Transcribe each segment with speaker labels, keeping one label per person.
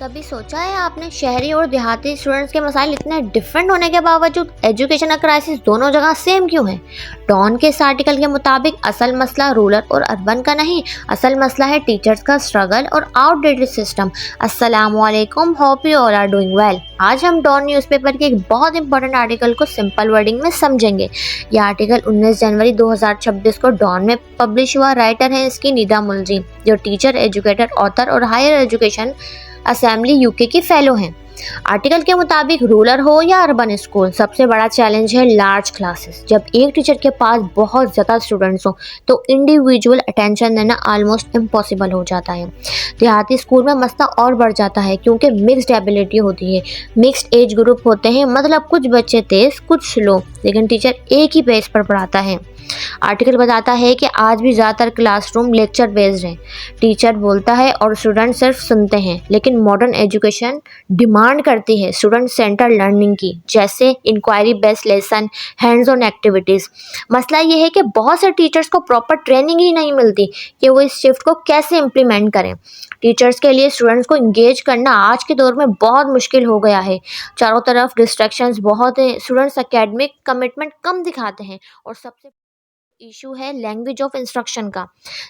Speaker 1: कभी सोचा है आपने शहरी और देहाती स्टूडेंट्स के मसाइल इतने डिफरेंट होने के बावजूद एजुकेशन क्राइसिस दोनों जगह सेम क्यों है? डॉन के इस आर्टिकल के मुताबिक असल मसला रूरल और अर्बन का नहीं, असल मसला है टीचर्स का स्ट्रगल और आउटडेटेड सिस्टम। अस्सलामुअलैकुम, hope you all are doing well. आज हम डॉन न्यूज़पेपर के एक बहुत इंपॉर्टेंट आर्टिकल को सिंपल वर्डिंग में समझेंगे। यह आर्टिकल 19 जनवरी 2026 को डॉन में पब्लिश हुआ। राइटर है इसकी निदा मुलजी, जो टीचर, एजुकेटर, ऑथर और हायर एजुकेशन असेंबली यूके की फेलो हैं। आर्टिकल के मुताबिक रूरल हो या अर्बन स्कूल, सबसे बड़ा चैलेंज है लार्ज क्लासेस। जब एक टीचर के पास बहुत ज़्यादा स्टूडेंट्स हो तो इंडिविजुअल अटेंशन देना ऑलमोस्ट इम्पॉसिबल हो जाता है। देहाती स्कूल में मसला और बढ़ जाता है क्योंकि मिक्स्ड एबिलिटी होती है, मिक्स्ड एज ग्रुप होते हैं, मतलब कुछ बच्चे तेज कुछ स्लो, लेकिन टीचर एक ही पेज पर पढ़ाता है। आर्टिकल बताता है कि आज भी ज़्यादातर क्लासरूम लेक्चर बेस्ड हैं। टीचर बोलता है और स्टूडेंट सिर्फ सुनते हैं, लेकिन मॉडर्न एजुकेशन डिमांड करती है स्टूडेंट सेंटर लर्निंग की, जैसे inquiry based lesson, hands on activities. मसला ये है कि बहुत से टीचर्स को प्रॉपर ट्रेनिंग ही नहीं मिलती कि वो इस शिफ्ट को कैसे इम्प्लीमेंट करें। टीचर्स के लिए स्टूडेंट्स को इंगेज करना आज के दौर में बहुत मुश्किल हो गया है। चारों तरफ डिस्ट्रैक्शंस बहुत हैं, स्टूडेंट्स एकेडमिक कमिटमेंट कम दिखाते हैं और सबसे इशू है लैंग्वेज ऑफ इंस्ट्रक्शन का।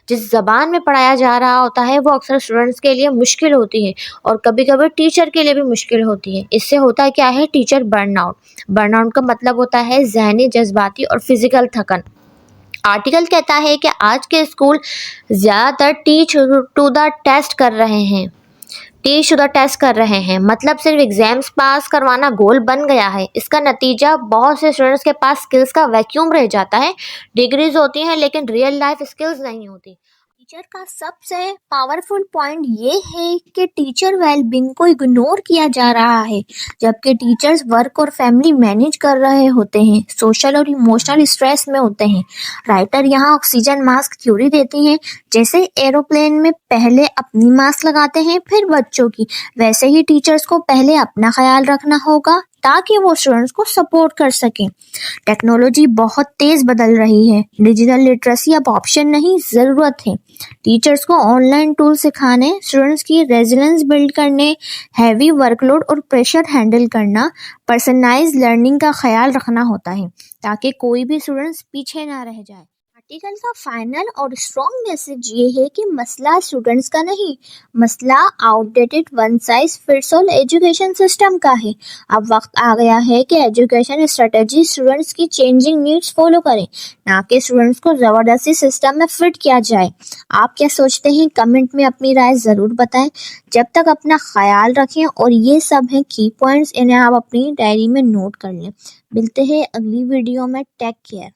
Speaker 1: जिस ज़बान में पढ़ाया जा रहा होता है वो अक्सर स्टूडेंट्स के लिए मुश्किल होती है और कभी कभी टीचर के लिए भी मुश्किल होती है। इससे होता क्या है, टीचर बर्नआउट। बर्नआउट का मतलब होता है जहनी, जज्बाती और फिजिकल थकन। आर्टिकल कहता है कि आज के स्कूल ज़्यादातर टीच टू द टेस्ट कर रहे हैं। मतलब सिर्फ एग्जाम्स पास करवाना गोल बन गया है। इसका नतीजा बहुत से स्टूडेंट्स के पास स्किल्स का वैक्यूम रह जाता है। डिग्रीज होती हैं लेकिन रियल लाइफ स्किल्स नहीं होती। टीचर का सबसे पावरफुल पॉइंट ये है कि टीचर वेलबींग को इग्नोर किया जा रहा है, जबकि टीचर्स वर्क और फैमिली मैनेज कर रहे होते हैं, सोशल और इमोशनल स्ट्रेस में होते हैं। राइटर यहाँ ऑक्सीजन मास्क थ्योरी देती हैं। जैसे एरोप्लेन में पहले अपनी मास्क लगाते हैं फिर बच्चों की, वैसे ही टीचर्स को पहले अपना ख्याल रखना होगा ताकि वो स्टूडेंट्स को सपोर्ट कर सकें। टेक्नोलॉजी बहुत तेज बदल रही है। डिजिटल लिटरेसी अब ऑप्शन नहीं, ज़रूरत है। टीचर्स को ऑनलाइन टूल सिखाने, स्टूडेंट्स की रेजिलेंस बिल्ड करने, हैवी वर्कलोड और प्रेशर हैंडल करना, पर्सनलाइज लर्निंग का ख्याल रखना होता है ताकि कोई भी स्टूडेंट्स पीछे ना रह जाए। आर्टिकल का फाइनल और स्ट्रॉन्ग मैसेज ये है कि मसला स्टूडेंट्स का नहीं, मसला outdated one size fits all education system का है। अब वक्त आ गया है कि एजुकेशन स्ट्रेटजी स्टूडेंट्स की चेंजिंग नीड्स फॉलो करें, ना कि स्टूडेंट्स को ज़बरदस्ती सिस्टम में फिट किया जाए। आप क्या सोचते हैं? कमेंट में अपनी राय ज़रूर बताएं। जब तक अपना ख्याल रखें, और ये सब हैं की पॉइंट्स, इन्हें आप अपनी डायरी में नोट कर लें। मिलते हैं अगली वीडियो में। Take care.